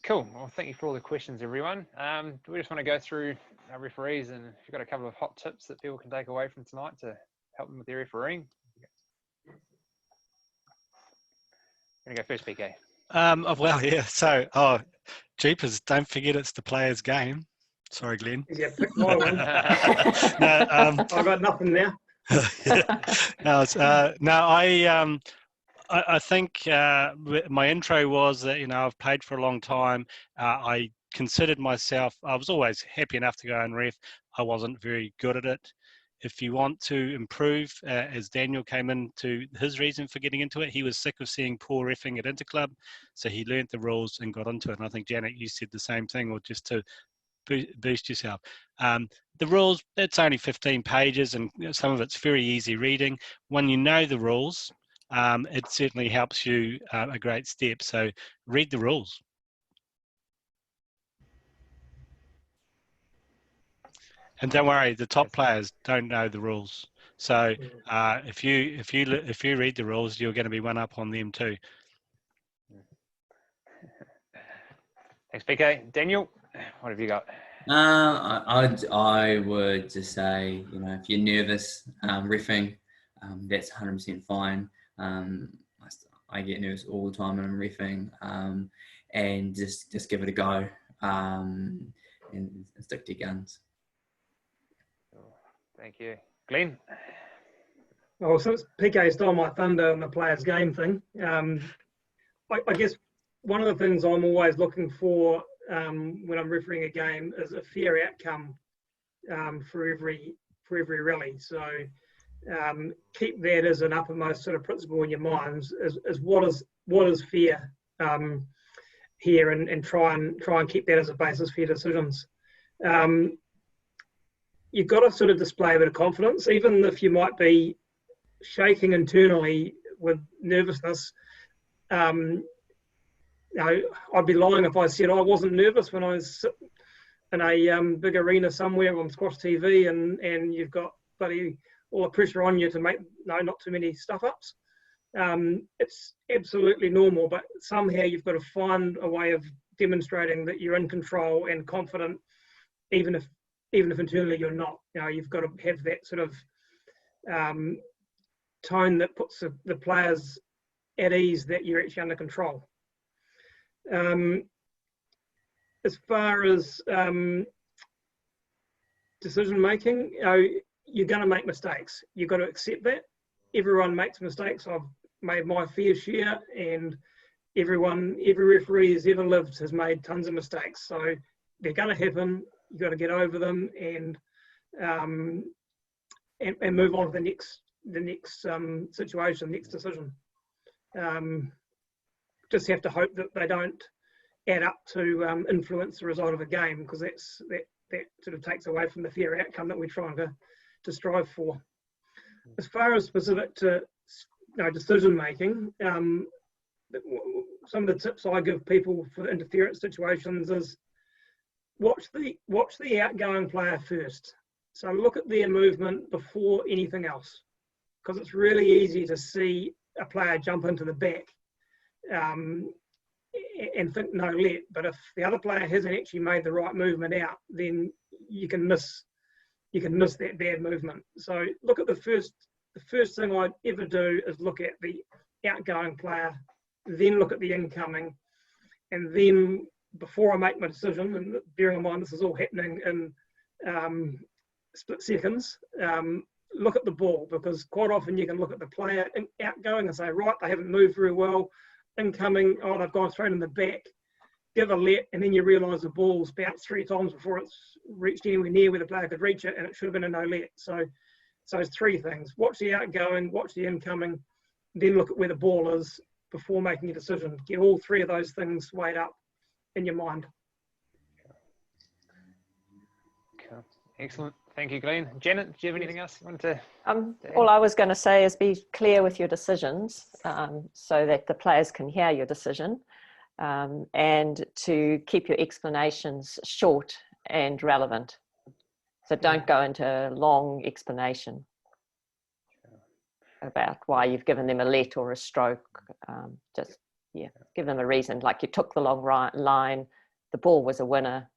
Cool. Well, thank you for all the questions, everyone. We just want to go through our referees, and if you've got a couple of hot tips that people can take away from tonight to help them with their refereeing. I'm going to go first, PK. Well, yeah. So, jeepers, don't forget it's the player's game. Sorry, Glenn. Yeah, pick my one. No, I've got nothing now. I think my intro was that, I've played for a long time. I considered myself, I was always happy enough to go and ref. I wasn't very good at it. If you want to improve, as Daniel came into his reason for getting into it, he was sick of seeing poor reffing at Interclub, so he learnt the rules and got into it. And I think, Janet, you said the same thing, or just to boost yourself. The rules, it's only 15 pages, and some of it's very easy reading. When you know the rules, it certainly helps you a great step. So read the rules. And don't worry, the top players don't know the rules. So if you read the rules, you're going to be one up on them too. Thanks, PK. Daniel, what have you got? I would just say, if you're nervous reffing, that's 100% fine. I get nervous all the time when I'm reffing, and just give it a go, and stick to your guns. Thank you. Glenn? Well, since PK stole my thunder on the player's game thing, I guess one of the things I'm always looking for when I'm refereeing a game is a fair outcome for every rally. So keep that as an uppermost sort of principle in your minds, is what is fair here, and try and keep that as a basis for your decisions. You've got to sort of display a bit of confidence, even if you might be shaking internally with nervousness. I'd be lying if I said I wasn't nervous when I was in a big arena somewhere on Squash TV, and you've got all the pressure on you to make not too many stuff-ups. It's absolutely normal, but somehow you've got to find a way of demonstrating that you're in control and confident, even if internally you're not. You've got to have that sort of tone that puts the players at ease that you're actually under control. As far as decision making, you're going to make mistakes. You've got to accept that. Everyone makes mistakes. I've made my fair share, and every referee who's ever lived has made tons of mistakes. So they're going to happen. You've got to get over them and move on to the next situation, next decision. Just have to hope that they don't add up to influence the result of a game, because that sort of takes away from the fair outcome that we're trying to strive for. As far as specific to decision making, some of the tips I give people for interference situations is watch the outgoing player first. So look at their movement before anything else, because it's really easy to see a player jump into the back and think no let. But if the other player hasn't actually made the right movement out, then you can miss that bad movement. So look at the first thing I'd ever do is look at the outgoing player, then look at the incoming, and then before I make my decision, and bearing in mind this is all happening in split seconds, look at the ball, because quite often you can look at the player outgoing and say, right, they haven't moved very well. Incoming, oh, they've gone straight in the back. Give a let, and then you realise the ball's bounced 3 times before it's reached anywhere near where the player could reach it, and it should have been a no let. So it's 3 things: watch the outgoing, watch the incoming, then look at where the ball is before making a decision. Get all 3 of those things weighed up in your mind. Cool. Excellent. Thank you, Glenn. Janet, do you have anything else you wanted to add? All I was going to say is be clear with your decisions, so that the players can hear your decision, and to keep your explanations short and relevant. So don't go into a long explanation about why you've given them a let or a stroke. Just Yeah, give them a reason. Like you took the long line, the ball was a winner,